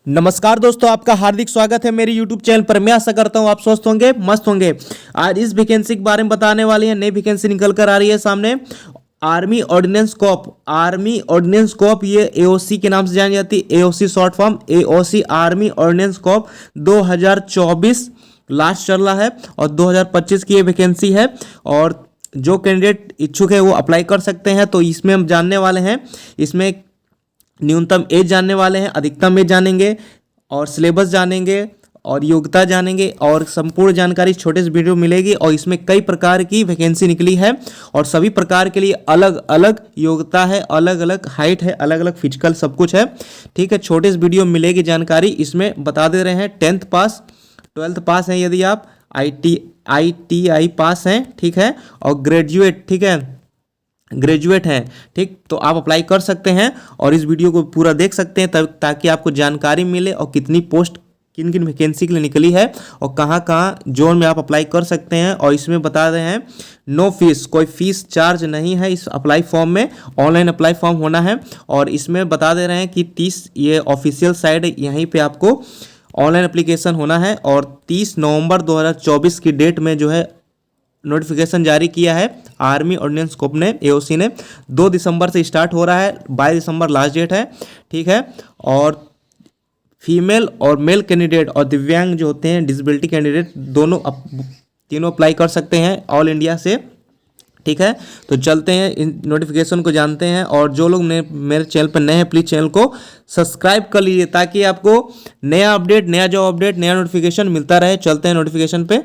नमस्कार दोस्तों, आपका हार्दिक स्वागत है मेरे YouTube चैनल पर। मैं आशा करता हूं आप स्वस्थ होंगे, मस्त होंगे। आज इस वैकेंसी के बारे में बताने वाले हैं। नई वैकेंसी निकल कर आ रही है सामने। आर्मी ऑर्डिनेंस कॉप, ये एओसी के नाम से जानी जाती है। AOC short form, AOC army ordnance corps 2024 last चल रहा है और 2025 की ये वैकेंसी है। और जो कैंडिडेट इच्छुक है वो अप्लाई कर सकते हैं। तो इसमें हम जानने वाले हैं, इसमें न्यूनतम एज जानने वाले हैं, अधिकतम एज जानेंगे और सिलेबस जानेंगे और योग्यता जानेंगे और संपूर्ण जानकारी छोटे से वीडियो मिलेगी। और इसमें कई प्रकार की वैकेंसी निकली है और सभी प्रकार के लिए अलग अलग योग्यता है, अलग अलग हाइट है, अलग अलग फिजिकल सब कुछ है। ठीक है, छोटे से वीडियो में मिलेगी जानकारी। इसमें बता दे रहे हैं 10th पास, 12th पास हैं यदि आप, ITI पास हैं, ठीक है, और ग्रेजुएट, ठीक है, ग्रेजुएट हैं, ठीक, तो आप अप्लाई कर सकते हैं और इस वीडियो को पूरा देख सकते हैं तब ताकि आपको जानकारी मिले और कितनी पोस्ट किन किन वैकेंसी के लिए निकली है और कहाँ कहाँ जोन में आप अप्लाई कर सकते हैं। और इसमें बता रहे हैं नो फीस, कोई फीस चार्ज नहीं है इस अप्लाई फॉर्म में। ऑनलाइन अप्लाई फॉर्म होना है। और इसमें बता दे रहे हैं कि 30, ये ऑफिशियल साइट, यहीं पे आपको ऑनलाइन एप्लीकेशन होना है। और 30 नवंबर 2024 की डेट में जो है नोटिफिकेशन जारी किया है आर्मी ऑर्डिनेंस कॉप ने, एओसी ने। 2 दिसंबर से स्टार्ट हो रहा है, 22 दिसंबर लास्ट डेट है, ठीक है। और फीमेल और मेल कैंडिडेट और दिव्यांग जो होते हैं, डिसेबिलिटी कैंडिडेट, तीनों अप्लाई कर सकते हैं ऑल इंडिया से, ठीक है। तो चलते हैं इन नोटिफिकेशन को जानते हैं। और जो लोग मेरे चैनल पर नए हैं प्लीज़ चैनल को सब्सक्राइब कर लीजिए ताकि आपको नया अपडेट, नया जॉब अपडेट, नया नोटिफिकेशन मिलता रहे। चलते हैं नोटिफिकेशन पे।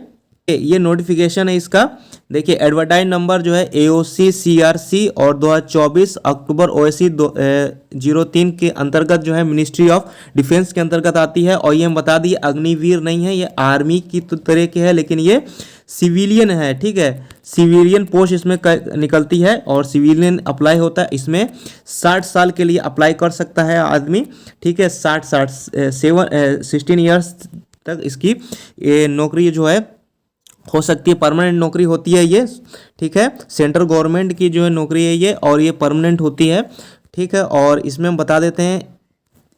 ये नोटिफिकेशन है इसका, देखिए एडवर्टाइज नंबर जो है AOC CRC और 2024 अक्टूबर OSC 03 के अंतर्गत जो है मिनिस्ट्री ऑफ डिफेंस के अंतर्गत आती है। और ये हम बता दिए अग्निवीर नहीं है, ये आर्मी की तरह के है, लेकिन ये सिविलियन है, ठीक है। सिविलियन पोस्ट इसमें निकलती है और सिविलियन अप्लाई होता है। इसमें 60 साल के लिए अप्लाई कर सकता है आदमी, ठीक है। 16 ईयर्स तक इसकी ये नौकरी जो है हो सकती है, परमानेंट नौकरी होती है ये, ठीक है। सेंट्रल गवर्नमेंट की जो है नौकरी है ये, और ये परमानेंट होती है, ठीक है। और इसमें हम बता देते हैं,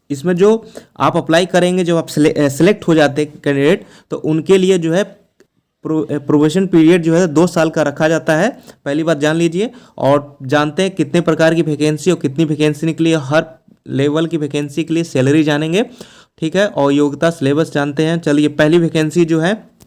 इसमें जो आप अप्लाई करेंगे, जो आप सेलेक्ट हो जाते हैं कैंडिडेट, तो उनके लिए जो है प्रोबेशन पीरियड जो है 2 साल का रखा जाता है। पहली बात जान लीजिए। और जानते हैं कितने प्रकार की वैकेंसी और कितनी वैकेंसी निकली है, हर लेवल की वैकेंसी के लिए सैलरी जानेंगे, ठीक है। और योग्यता सिलेबस जानते हैं। चलिए, पहली वैकेंसी जो है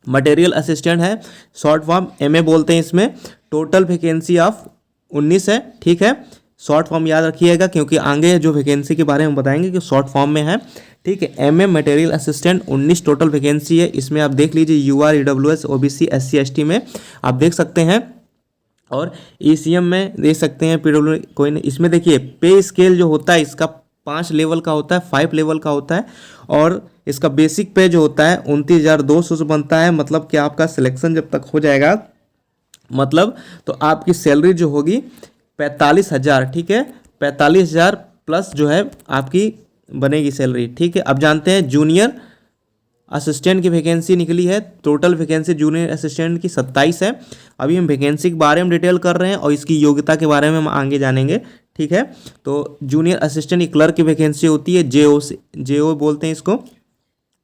मटेरियल असिस्टेंट है, शॉर्ट फॉर्म MA बोलते हैं इसमें। टोटल वैकेंसी ऑफ 19 है, ठीक है। शॉर्ट फॉर्म याद रखिएगा क्योंकि आगे जो वैकेंसी के बारे में बताएंगे कि शॉर्ट फॉर्म में है, ठीक है। MA material assistant 19 total vacancy है। इसमें आप देख लीजिए UR EWS OBC SC ST में आप देख सकते हैं, और ECM में देख सकते हैं, PW कोई नहीं। इसमें देखिए पे स्केल जो होता है इसका 5 लेवल का होता है, 5 लेवल का होता है। और इसका बेसिक पे जो होता है 29,200 से बनता है। मतलब कि आपका सिलेक्शन जब तक हो जाएगा, मतलब तो आपकी सैलरी जो होगी 45,000, ठीक है। 45,000 प्लस जो है आपकी बनेगी सैलरी, ठीक है। अब जानते हैं जूनियर असिस्टेंट की वैकेंसी निकली है। टोटल वैकेंसी जूनियर असिस्टेंट की 27 है। अभी हम वैकेंसी के बारे में डिटेल कर रहे हैं और इसकी योग्यता के बारे में हम आगे जानेंगे, ठीक है। तो जूनियर असिस्टेंट की क्लर्क की वैकेंसी होती है, JO बोलते हैं इसको।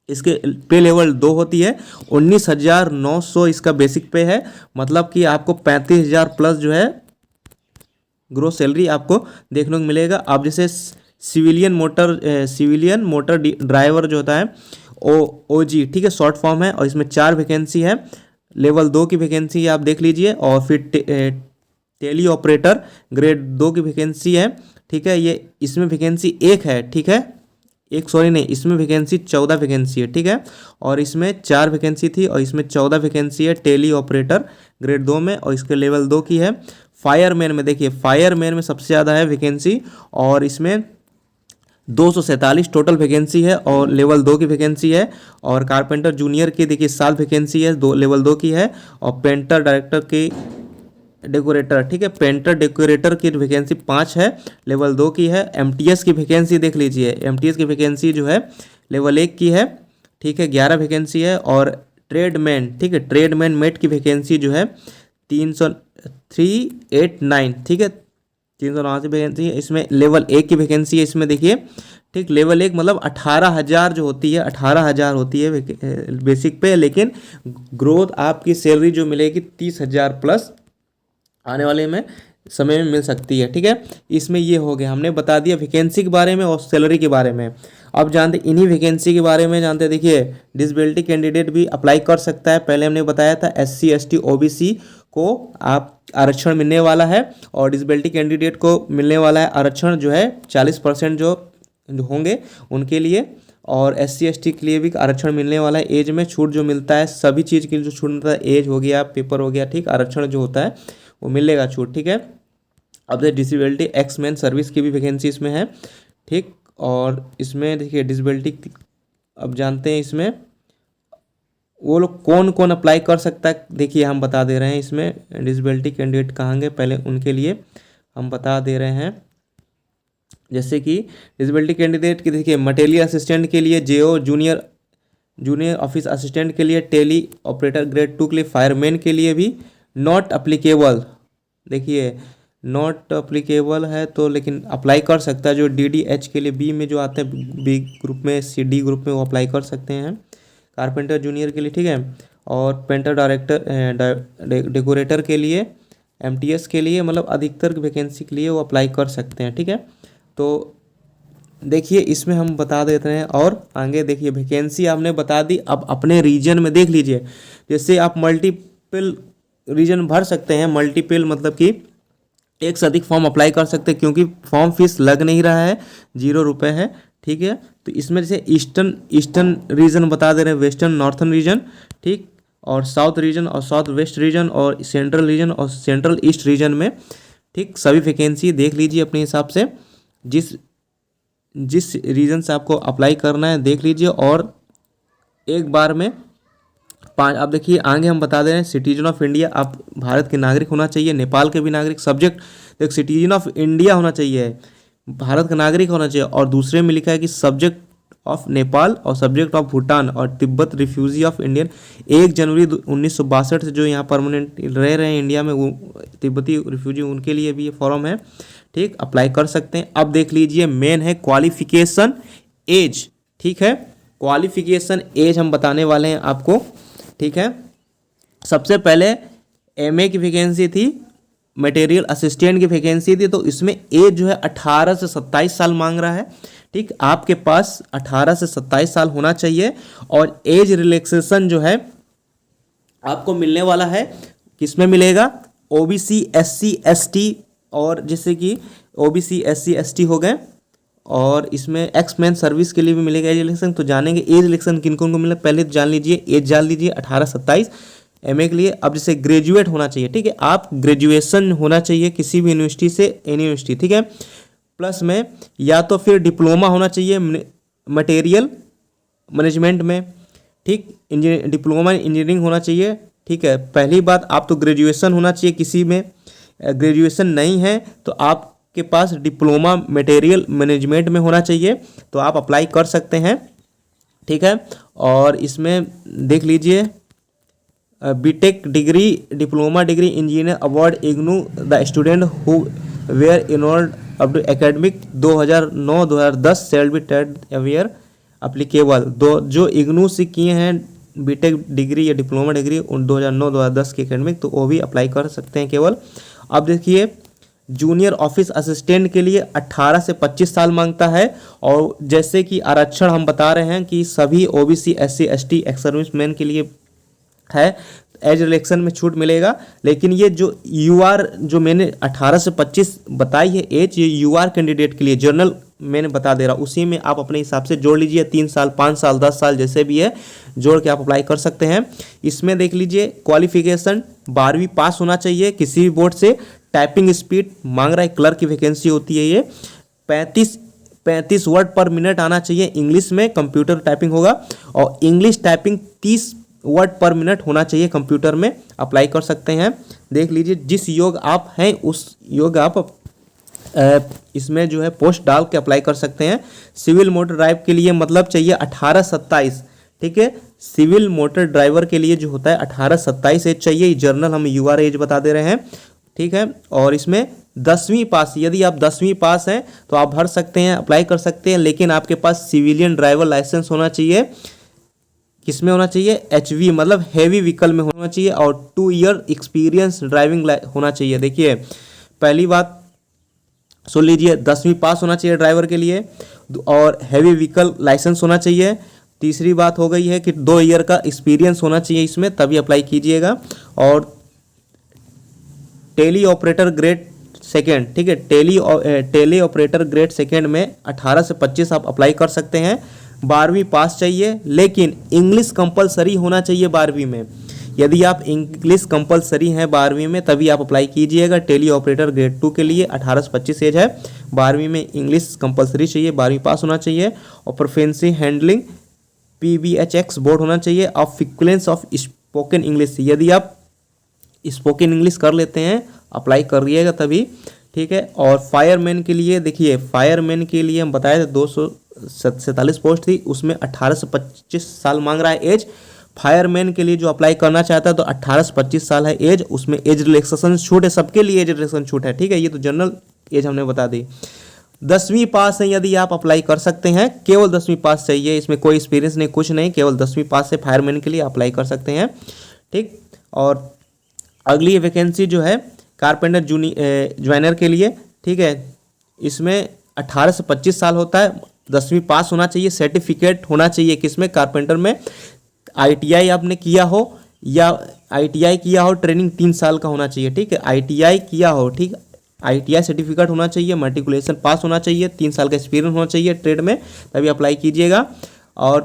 इसके पे लेवल 2 होती है। 19,900 इसका बेसिक पे है। मतलब कि आपको 35,000 प्लस जो है ग्रोस सैलरी आपको देखने को मिलेगा। अब जैसे सिविलियन मोटर ड्राइवर जो होता है OG, ठीक है, शॉर्ट फॉर्म है। और इसमें 4 वैकेंसी है। लेवल 2 की वैकेंसी आप देख लीजिए। और फिर टेली ऑपरेटर ग्रेड 2 की वैकेंसी है, ठीक है। ये इसमें वैकेंसी 1 है, ठीक है, इसमें वैकेंसी 14 वैकेंसी है, ठीक है। और इसमें 4 वैकेंसी थी और इसमें 14 वैकेंसी है टेली ऑपरेटर ग्रेड 2 में, और इसके लेवल 2 की है। फायरमैन में देखिए, फायरमैन में सबसे ज़्यादा है वैकेंसी, और इसमें 247 टोटल वैकेंसी है और लेवल 2 की वैकेंसी है। और कारपेंटर जूनियर की देखिए 7 वैकेंसी है, लेवल 2 की है। और पेंटर डायरेक्टर की डेकोरेटर, ठीक है, पेंटर डेकोरेटर की वैकेंसी 5 है, लेवल 2 की है। MTS की वैकेंसी देख लीजिए, MTS की वैकेंसी जो है लेवल 1 की है, ठीक है, 11 वैकेंसी है। और ट्रेडमैन, ठीक है, ट्रेडमैन मेट की वैकेंसी जो है 389, ठीक है, 389 वैकेंसी है। इसमें लेवल 1 की वैकेंसी है, इसमें देखिए, ठीक। लेवल 1 मतलब 18,000 जो होती है, 18,000 होती है बेसिक पे, लेकिन ग्रोथ आपकी सैलरी जो मिलेगी 30,000 प्लस आने वाले में समय में मिल सकती है। ठीक है, इसमें ये हो गया, हमने बता दिया वैकेंसी के बारे में और सैलरी के बारे में। अब जानते इन्हीं वैकेंसी के बारे में जानते, देखिए डिसेबिलिटी कैंडिडेट भी अप्लाई कर सकता है। पहले हमने बताया था SC ST OBC को आप आरक्षण मिलने वाला है, और डिसेबिलिटी कैंडिडेट को मिलने वाला है आरक्षण जो है 40% जो होंगे उनके लिए, और SC ST के लिए भी आरक्षण मिलने वाला है। एज में छूट जो मिलता है, सभी चीज़ के लिए जो छूट मिलता है, एज हो गया, पेपर हो गया, ठीक, आरक्षण जो होता है वो मिलेगा छूट। ठीक है, अब डिसेबिलिटी एक्समैन सर्विस की भी वैकेंसी इसमें है। ठीक, और इसमें देखिए डिसेबिलिटी, अब जानते हैं इसमें वो लोग कौन कौन अप्लाई कर सकता है। देखिए हम बता दे रहे हैं, इसमें डिसेबिलिटी कैंडिडेट कहाँगे पहले उनके लिए हम बता दे रहे हैं। जैसे कि डिसेबिलिटी कैंडिडेट की देखिए मटेरियल असिस्टेंट के लिए JO जूनियर ऑफिस असिस्टेंट के लिए, टेली ऑपरेटर ग्रेड 2 के लिए, फायरमैन के लिए भी नॉट अप्लीकेबल, देखिए नॉट अप्लीकेबल है तो लेकिन अप्लाई कर सकता है। जो DDH के लिए बी में जो आते हैं, बी ग्रुप में, CD ग्रुप में, वो अप्लाई कर सकते हैं। कारपेंटर जूनियर के लिए, ठीक है, और पेंटर डायरेक्टर डेकोरेटर के लिए, MTS के लिए, मतलब अधिकतर वैकेंसी के लिए वो अप्लाई कर सकते हैं। ठीक है, तो देखिए इसमें हम बता देते हैं, और आगे देखिए वैकेंसी आपने बता दी। अब अपने रीजन में देख लीजिए, जैसे आप मल्टीपल रीजन भर सकते हैं। मल्टीपल मतलब कि एक से अधिक फॉर्म अप्लाई कर सकते हैं, क्योंकि फॉर्म फीस लग नहीं रहा है, 0 रुपये है। ठीक है, तो इसमें जैसे ईस्टर्न रीजन बता दे रहे हैं, वेस्टर्न नॉर्थन रीजन, ठीक, और साउथ रीजन और साउथ वेस्ट रीजन और सेंट्रल रीजन और सेंट्रल ईस्ट रीजन में, ठीक, सभी वैकेंसी देख लीजिए अपने हिसाब से, जिस रीजन से आपको अप्लाई करना है देख लीजिए, और एक बार में 5। अब देखिए आगे हम बता दे रहे हैं, सिटीजन ऑफ इंडिया, आप भारत के नागरिक होना चाहिए, नेपाल के भी नागरिक। सब्जेक्ट देख, सिटीजन ऑफ इंडिया होना चाहिए, भारत का नागरिक होना चाहिए, और दूसरे में लिखा है कि सब्जेक्ट ऑफ नेपाल और सब्जेक्ट ऑफ भूटान और तिब्बत रिफ्यूजी ऑफ इंडियन। 1 जनवरी 1962 से जो यहाँ परमानेंट रह रहे हैं इंडिया में, वो तिब्बती रिफ्यूजी, उनके लिए भी ये फॉर्म है। ठीक, अप्लाई कर सकते हैं। अब देख लीजिए मेन है क्वालिफिकेशन एज। ठीक है, क्वालिफिकेशन एज हम बताने वाले हैं आपको। ठीक है, सबसे पहले MA की वैकेंसी थी, मटेरियल असिस्टेंट की वैकेंसी थी, तो इसमें एज जो है 18 से 27 साल मांग रहा है। ठीक, आपके पास 18 से 27 साल होना चाहिए, और एज रिलैक्सेशन जो है आपको मिलने वाला है, किसमें मिलेगा, OBC SC ST, और जैसे कि OBC SC ST हो गए, और इसमें एक्समैन सर्विस के लिए भी मिलेगा एज इलेक्शन। तो जानेंगे एज इलेक्शन किन कौन को मिले, पहले तो जान लीजिए, एज जान लीजिए 18-27 MA के लिए। अब जैसे ग्रेजुएट होना चाहिए, ठीक है, आप ग्रेजुएशन होना चाहिए किसी भी यूनिवर्सिटी से, एनी यूनिवर्सिटी, ठीक है, प्लस में या तो फिर डिप्लोमा होना चाहिए मटेरियल मैनेजमेंट में, ठीक, डिप्लोमा इंजीनियरिंग होना चाहिए। ठीक है, पहली बात, आप तो ग्रेजुएशन होना चाहिए किसी में, ग्रेजुएशन नहीं है तो आपके पास डिप्लोमा मटेरियल मैनेजमेंट में होना चाहिए, तो आप अप्लाई कर सकते हैं। ठीक है, और इसमें देख लीजिए BTech degree, diploma degree, engineer award, IGNOU, the student who were enrolled up to academic 2009-2010 shall be ted aware applicable. जो IGNOU से किए हैं BTech डिग्री या डिप्लोमा डिग्री 2009-2010 के एकेडमिक, तो वो भी अप्लाई कर सकते हैं केवल। अब देखिए जूनियर ऑफिस असिस्टेंट के लिए 18 से 25 साल मांगता है, और जैसे कि आरक्षण हम बता रहे हैं कि सभी OBC SC ST ex serviceman के लिए है, एज इलेक्शन में छूट मिलेगा। लेकिन ये जो UR जो मैंने 18 से 25 बताई है एज, ये UR कैंडिडेट के लिए जनरल मैंने बता दे रहा, उसी में आप अपने हिसाब से जोड़ लीजिए, 3 साल 5 साल 10 साल जैसे भी है जोड़ के आप अप्लाई कर सकते हैं। इसमें देख लीजिए क्वालिफिकेशन 12वीं पास होना चाहिए किसी भी बोर्ड से। टाइपिंग स्पीड मांग रहा है, क्लर्क की वैकेंसी होती है ये, 35 वर्ड पर मिनट आना चाहिए इंग्लिश में, कंप्यूटर टाइपिंग होगा, और इंग्लिश टाइपिंग 30 वर्ड पर मिनट होना चाहिए कंप्यूटर में। अप्लाई कर सकते हैं। देख लीजिए जिस योग आप हैं उस योग आप इसमें जो है पोस्ट डाल के अप्लाई कर सकते हैं। सिविल मोटर ड्राइव के लिए मतलब चाहिए 18-27, ठीक है, सिविल मोटर ड्राइवर के लिए जो होता है 18-27 एज चाहिए। जर्नल हम UR एज बता दे रहे हैं, ठीक है, और इसमें 10वीं पास, यदि आप 10वीं पास हैं तो आप भर सकते हैं, अप्लाई कर सकते हैं, लेकिन आपके पास सिविलियन ड्राइवर लाइसेंस होना चाहिए। किसमें होना चाहिए? HV मतलब हैवी व्हीकल में होना चाहिए, और 2 ईयर एक्सपीरियंस ड्राइविंग होना चाहिए। देखिए पहली बात सुन लीजिए, 10वीं पास होना चाहिए ड्राइवर के लिए, और हैवी व्हीकल लाइसेंस होना चाहिए। तीसरी बात हो गई है कि 2 ईयर का एक्सपीरियंस होना चाहिए इसमें, तभी अप्लाई कीजिएगा। और टेली ऑपरेटर ग्रेड सेकेंड, ठीक है, टेली ऑपरेटर ग्रेड सेकेंड में 18 से 25 आप अप्लाई कर सकते हैं। 12वीं पास चाहिए, लेकिन इंग्लिश कंपलसरी होना चाहिए 12वीं में। यदि आप इंग्लिश कंपलसरी हैं 12वीं में, तभी आप अप्लाई कीजिएगा। टेली ऑपरेटर ग्रेड 2 के लिए 18 से 25 एज है, 12वीं में इंग्लिश कंपलसरी चाहिए, 12वीं पास होना चाहिए। और प्रोफिशिएंसी हैंडलिंग PBHX बोर्ड होना चाहिए। Of frequency of spoken English, यदि आप स्पोकन इंग्लिश कर लेते हैं अप्लाई करिएगा तभी, ठीक है। और फायरमैन के लिए देखिए, फायरमैन के लिए हम बताए थे 247 पोस्ट थी, उसमें 18 से 25 साल मांग रहा है एज। फायरमैन के लिए जो अप्लाई करना चाहता है तो 18 से 25 साल है एज, उसमें एज रिलैक्सेशन छूट है, सबके लिए एज रिलैक्सेशन छूट है, ठीक है। ये तो जनरल एज हमने बता दी। 10वीं पास है यदि आप अप्लाई कर सकते हैं, केवल 10वीं पास चाहिए, इसमें कोई एक्सपीरियंस नहीं, कुछ नहीं, केवल 10वीं पास से फायरमैन के लिए अप्लाई कर सकते हैं, ठीक। और अगली वैकेंसी जो है कारपेंटर ज्वाइनर के लिए, ठीक है, इसमें 18 से 25 साल होता है, 10वीं पास होना चाहिए, सर्टिफिकेट होना चाहिए किसमें? कारपेंटर में। ITI आपने किया हो, या ITI किया हो, ट्रेनिंग 3 साल का होना चाहिए, ठीक है, ITI किया हो, ठीक, ITI सर्टिफिकेट होना चाहिए, मैट्रिकुलेशन पास होना चाहिए, 3 साल का एक्सपीरियंस होना चाहिए ट्रेड में, तभी अप्लाई कीजिएगा। और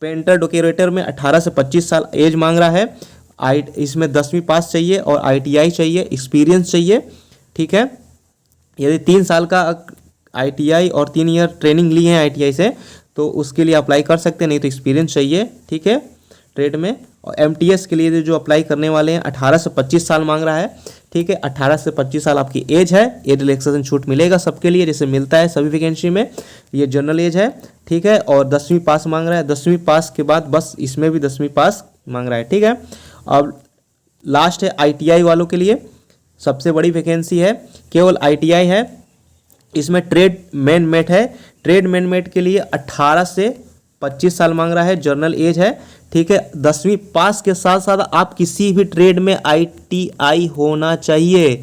पेंटर डेकोरेटर में 18 से 25 साल एज मांग रहा है, इसमें 10वीं पास चाहिए और ITI चाहिए, एक्सपीरियंस चाहिए, ठीक है। यदि 3 साल का ITI और 3 ईयर ट्रेनिंग ली है ITI से तो उसके लिए अप्लाई कर सकते हैं, नहीं तो एक्सपीरियंस चाहिए, ठीक है, ट्रेड में। और MTS के लिए जो अप्लाई करने वाले हैं 18 से 25 साल मांग रहा है, ठीक है, 18 से 25 साल आपकी एज है, एज रिलैक्सेशन छूट मिलेगा सबके लिए, जैसे मिलता है सभी वैकेंसी में, ये जनरल एज है, ठीक है। और 10वीं पास मांग रहा है, 10वीं पास के बाद बस इसमें भी 10वीं पास मांग रहा है, ठीक है। अब लास्ट है ITI वालों के लिए, सबसे बड़ी वैकेंसी है, केवल ITI है, इसमें ट्रेड मैन मेट है, ट्रेड मैन मेट के लिए 18 से 25 साल मांग रहा है, जर्नल एज है, ठीक है। 10वीं पास के साथ साथ आप किसी भी ट्रेड में ITI होना चाहिए,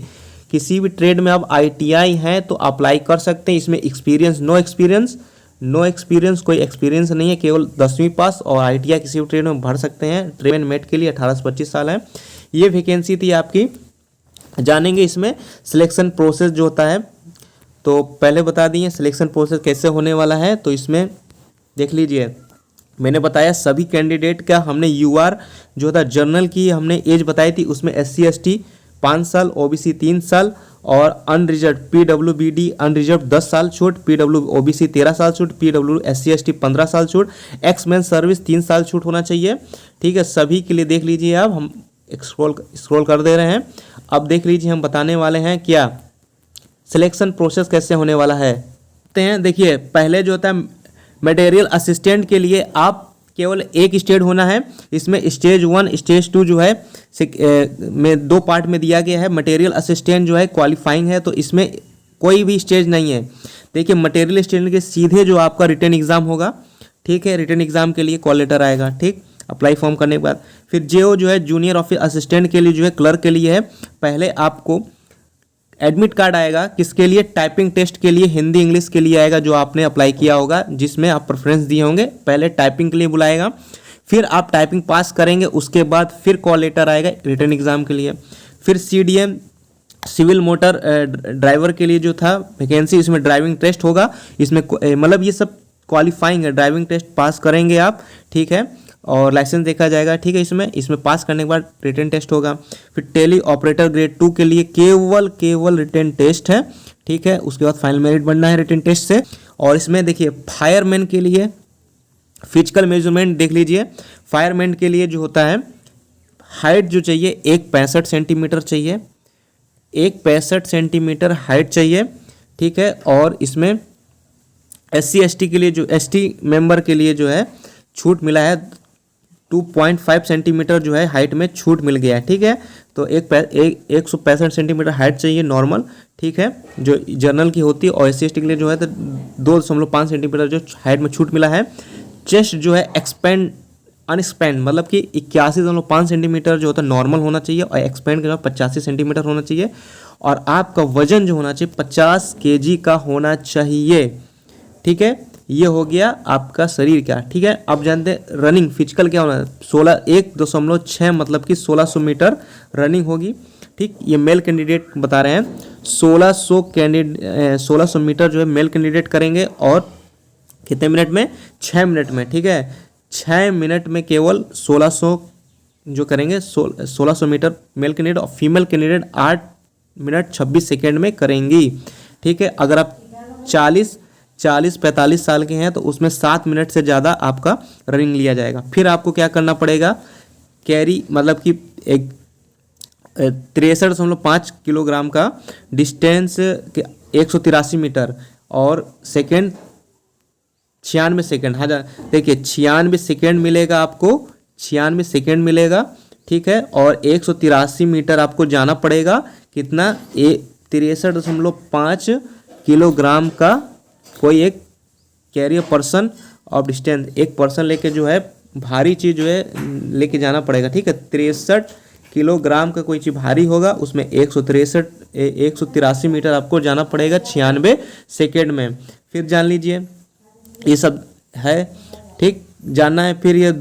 किसी भी ट्रेड में आप ITI हैं तो अप्लाई कर सकते हैं। इसमें एक्सपीरियंस, नो एक्सपीरियंस, कोई एक्सपीरियंस नहीं है, केवल 10वीं पास और ITI किसी भी ट्रेड में भर सकते हैं। ट्रेड मैन मेट के लिए 18 से 25 साल है। ये वैकेंसी थी आपकी। जानेंगे इसमें सिलेक्शन प्रोसेस जो होता है, तो पहले बता दिए सिलेक्शन प्रोसेस कैसे होने वाला है। तो इसमें देख लीजिए, मैंने बताया सभी कैंडिडेट का हमने UR जो था जनरल की हमने एज बताई थी, उसमें SC ST 5 साल, OBC 3 साल और अनरिजर्व PWBD अनरिजर्व 10 साल छूट, PW OBC 13 साल छूट, PW SC ST 15 साल छूट, एक्समैन सर्विस 3 साल छूट होना चाहिए, ठीक है। सभी के लिए देख लीजिए, अब हम स्क्रॉल कर दे रहे हैं। अब देख लीजिए, हम बताने वाले हैं क्या सिलेक्शन प्रोसेस कैसे होने वाला है। देखिए पहले जो होता है मटेरियल असिस्टेंट के लिए आप केवल एक स्टेज होना है, इसमें स्टेज 1 स्टेज 2 जो है में 2 पार्ट में दिया गया है। मटेरियल असिस्टेंट जो है क्वालिफाइंग है, तो इसमें कोई भी स्टेज नहीं है। देखिए मटेरियल असिस्टेंट के सीधे जो आपका रिटन एग्जाम होगा, ठीक है, रिटन एग्जाम के लिए कॉल लेटर आएगा, ठीक, अप्लाई फॉर्म करने के बाद। फिर जो है जूनियर ऑफिस असिस्टेंट के लिए जो है क्लर्क के लिए है, पहले आपको एडमिट कार्ड आएगा, किसके लिए? टाइपिंग टेस्ट के लिए, हिंदी इंग्लिश के लिए आएगा, जो आपने अप्लाई किया होगा, जिसमें आप प्रेफरेंस दिए होंगे। पहले टाइपिंग के लिए बुलाएगा, फिर आप टाइपिंग पास करेंगे, उसके बाद फिर कॉल लेटर आएगा रिटन एग्जाम के लिए। फिर CDM सिविल मोटर ड्राइवर के लिए जो था वैकेंसी, इसमें ड्राइविंग टेस्ट होगा, इसमें मतलब ये सब क्वालिफाइंग है, ड्राइविंग टेस्ट पास करेंगे आप, ठीक है, और लाइसेंस देखा जाएगा, ठीक है। इसमें पास करने के बाद रिटन टेस्ट होगा। फिर टेली ऑपरेटर ग्रेड 2 के लिए केवल रिटन टेस्ट है, ठीक है, उसके बाद फाइनल मेरिट बनना है रिटन टेस्ट से। और इसमें देखिए फायरमैन के लिए फिजिकल मेजरमेंट देख लीजिए। फायरमैन के लिए जो होता है हाइट जो चाहिए 1.65 सेंटीमीटर चाहिए, 1.65 सेंटीमीटर हाइट चाहिए, ठीक है। और इसमें SC ST के लिए जो ST मेंबर के लिए जो है छूट मिला है 2.5 सेंटीमीटर जो है हाइट में छूट मिल गया है। ठीक है, तो 165 सेंटीमीटर हाइट चाहिए नॉर्मल। ठीक है, जो जनरल की होती है, और SC/ST के लिए जो है तो 2.5 सेंटीमीटर जो हाइट में छूट मिला है। चेस्ट जो है अनएक्सपेंड मतलब कि 81.5 सेंटीमीटर जो होता है नॉर्मल होना चाहिए, और एक्सपेंड का 85 सेंटीमीटर होना चाहिए। और आपका वजन जो होना चाहिए 50 kg का होना चाहिए। ठीक है, ये हो गया आपका शरीर का। ठीक है, अब जानते हैं रनिंग फिजिकल क्या होना है। 1.6 मतलब कि 1600 मीटर रनिंग होगी। ठीक, ये मेल कैंडिडेट बता रहे हैं 1600 मीटर जो है मेल कैंडिडेट करेंगे, और कितने मिनट में, 6 मिनट में। ठीक है, 6 मिनट में केवल 1600 जो करेंगे, 1600 मीटर मेल कैंडिडेट, और फीमेल कैंडिडेट 8 मिनट 26 सेकेंड में करेंगी। ठीक है, अगर आप 40-45 साल के हैं तो उसमें 7 मिनट से ज़्यादा आपका रनिंग लिया जाएगा। फिर आपको क्या करना पड़ेगा, कैरी मतलब कि एक 63.5 किलोग्राम का डिस्टेंस 183 मीटर, और सेकेंड 96 सेकेंड। हाँ, देखिए 96 सेकेंड मिलेगा आपको, 96 सेकेंड मिलेगा। ठीक है, और 183 मीटर आपको जाना पड़ेगा। कितना, 63.5 किलोग्राम का कोई एक कैरियर पर्सन ऑफ डिस्टेंस, एक पर्सन लेके जो है भारी चीज़ जो है लेके जाना पड़ेगा। ठीक है, 63 किलोग्राम का कोई चीज़ भारी होगा, उसमें 183 मीटर आपको जाना पड़ेगा 96 सेकेंड में। फिर जान लीजिए ये सब है। ठीक, जानना है। फिर ये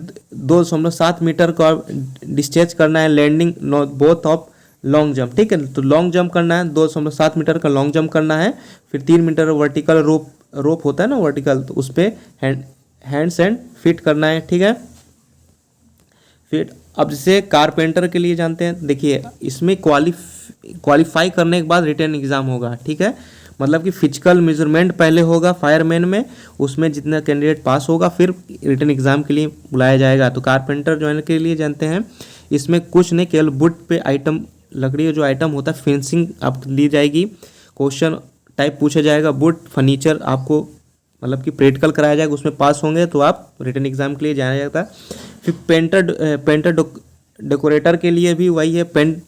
2.7 मीटर का डिस्टेंस करना है landing both of long jump. ठीक है, तो लॉन्ग जंप करना है, 2.7 मीटर का लॉन्ग जंप करना है। फिर 3 मीटर वर्टिकल रोप होता है ना वर्टिकल, तो उस पर हैंड्स एंड फिट करना है। ठीक है, फिर अब जैसे कारपेंटर के लिए जानते हैं, देखिए इसमें क्वालिफाई करने के बाद रिटन एग्जाम होगा। ठीक है, मतलब कि फिजिकल मेजरमेंट पहले होगा फायरमैन में, उसमें जितना कैंडिडेट पास होगा फिर रिटन एग्जाम के लिए बुलाया जाएगा। तो कारपेंटर ज्वाइन के लिए जानते हैं, इसमें कुछ नहीं, केवल वुड पे आइटम, लकड़ी का जो आइटम होता है फेंसिंग आप ली जाएगी। क्वेश्चन टाइप पूछा जाएगा, वुड फर्नीचर आपको मतलब कि प्रैक्टिकल कराया जाएगा, उसमें पास होंगे तो आप रिटन एग्जाम के लिए जाया जाता है। फिर पेंटर डेकोरेटर के लिए भी वही है, पेंट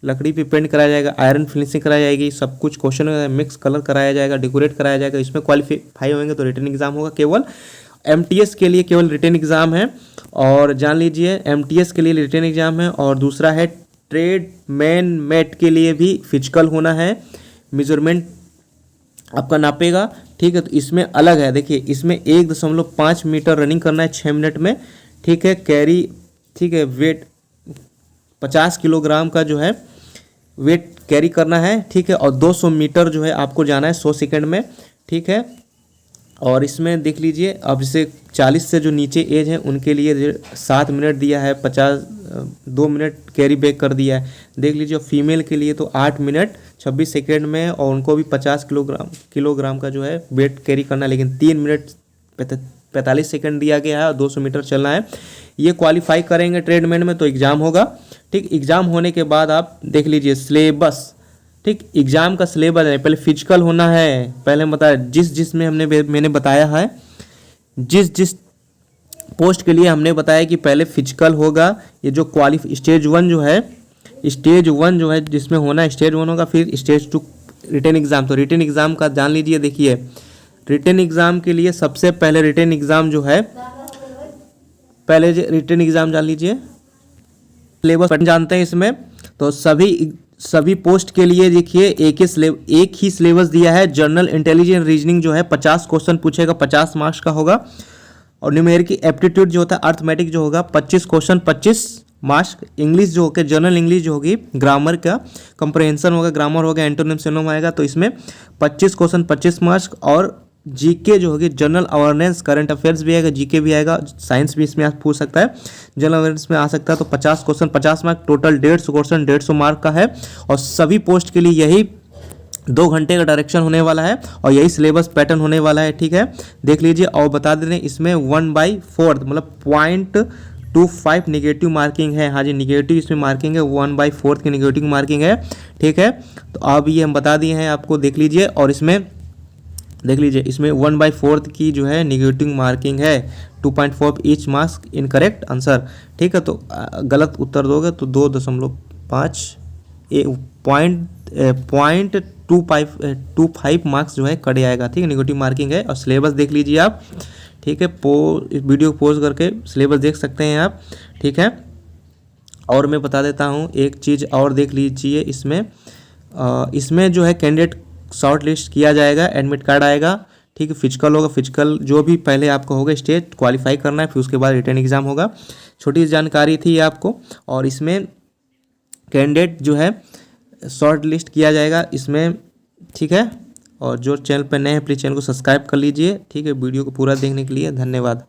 लकड़ी पे पेंट कराया जाएगा, आयरन फिनिशिंग कराई जाएगी, सब कुछ क्वेश्चन मिक्स कलर कराया जाएगा, डेकोरेट कराया जाएगा। इसमें क्वालिफाई होंगे तो रिटन एग्जाम होगा। केवल MTS के लिए केवल रिटन एग्जाम है, और जान लीजिए MTS के लिए रिटन एग्जाम है। और दूसरा है ट्रेड मैन मेट के लिए भी फिजिकल होना है, मेजरमेंट आपका नापेगा। ठीक है, तो इसमें अलग है, देखिए इसमें 1.5 मीटर रनिंग करना है 6 मिनट में। ठीक है, कैरी, ठीक है, वेट 50 किलोग्राम का जो है वेट कैरी करना है। ठीक है, और 200 मीटर जो है आपको जाना है 100 सेकेंड में। ठीक है, और इसमें देख लीजिए अब जैसे 40 से जो नीचे एज है उनके लिए 7 मिनट दिया है, 2 मिनट कैरी बैक कर दिया है। देख लीजिए फीमेल के लिए तो 8 मिनट 26 सेकेंड में, और उनको भी 50 किलोग्राम का जो है वेट कैरी करना है, लेकिन 3 मिनट 45 सेकेंड दिया गया है, और 200 मीटर चलना है। ये क्वालिफाई करेंगे ट्रेडमैन में तो एग्ज़ाम होगा। ठीक, एग्ज़ाम होने के बाद आप देख लीजिए सिलेबस। ठीक, एग्जाम का सिलेबस है, पहले फिजिकल होना है, पहले बताया जिसमें मैंने बताया है, जिस पोस्ट के लिए हमने बताया कि पहले फिजिकल होगा। ये जो स्टेज 1 जो है, जिसमें होना है स्टेज 1 होगा, फिर स्टेज 2 रिटन एग्जाम। तो रिटन एग्जाम का जान लीजिए, देखिए रिटन एग्जाम के लिए सबसे पहले रिटन एग्जाम जो है, पहले रिटन एग्जाम जान लीजिए, सिलेबस जानते हैं इसमें। तो सभी पोस्ट के लिए देखिए एक ही सिलेबस दिया है। जनरल इंटेलिजेंस रीजनिंग जो है 50 क्वेश्चन पूछेगा, 50 मार्क्स का होगा। और न्यूमेरिकल एप्टीट्यूड जो होता है अर्थमेटिक जो होगा 25 क्वेश्चन 25 मार्क्स। इंग्लिश जो होगा जनरल इंग्लिश जो होगी, ग्रामर का कंप्रहेंशन होगा, ग्रामर होगा, एंटोनिम सिनोनिम आएगा, तो इसमें 25 क्वेश्चन 25 मार्क्स। और जीके जो होगी जनरल अवेयरनेस, करंट अफेयर्स भी आएगा, जीके भी आएगा, साइंस भी इसमें आप पूछ सकता है, जनरल अवेयरनेस में आ सकता है। तो 50 question 50 mark, total 150 question 150 mark का है। और सभी पोस्ट के लिए यही 2 घंटे का डायरेक्शन होने वाला है, और यही सिलेबस पैटर्न होने वाला है। ठीक है, देख लीजिए। और बता दे रहे इसमें 1/4 मतलब 0.25 निगेटिव मार्किंग है। हाँ जी, निगेटिव इसमें मार्किंग है, 1/4 की निगेटिव मार्किंग है। ठीक है, तो अब ये हम बता दिए हैं आपको, देख लीजिए। और इसमें देख लीजिए, इसमें 1/4 की जो है निगेटिव मार्किंग है, 2.4 ईच मार्क्स इनकरेक्ट आंसर। ठीक है, तो गलत उत्तर दोगे तो 2.5 पॉइंट 25 मार्क्स जो है कट जाएगा। ठीक है, निगेटिव मार्किंग है। और सिलेबस देख लीजिए आप। ठीक है, इस वीडियो को पॉज करके सिलेबस देख सकते हैं आप। ठीक है, और मैं बता देता हूँ एक चीज़ और देख लीजिए। इसमें जो है कैंडिडेट शॉर्ट लिस्ट किया जाएगा, एडमिट कार्ड आएगा। ठीक है, फिजिकल होगा, फिजिकल जो भी पहले आपका होगा स्टेज क्वालिफाई करना है, फिर उसके बाद रिटर्न एग्जाम होगा। छोटी सी जानकारी थी आपको। और इसमें कैंडिडेट जो है शॉर्ट लिस्ट किया जाएगा इसमें। ठीक है, और जो चैनल पर नए हैं प्लीज़ चैनल को सब्सक्राइब कर लीजिए। ठीक है, वीडियो को पूरा देखने के लिए धन्यवाद।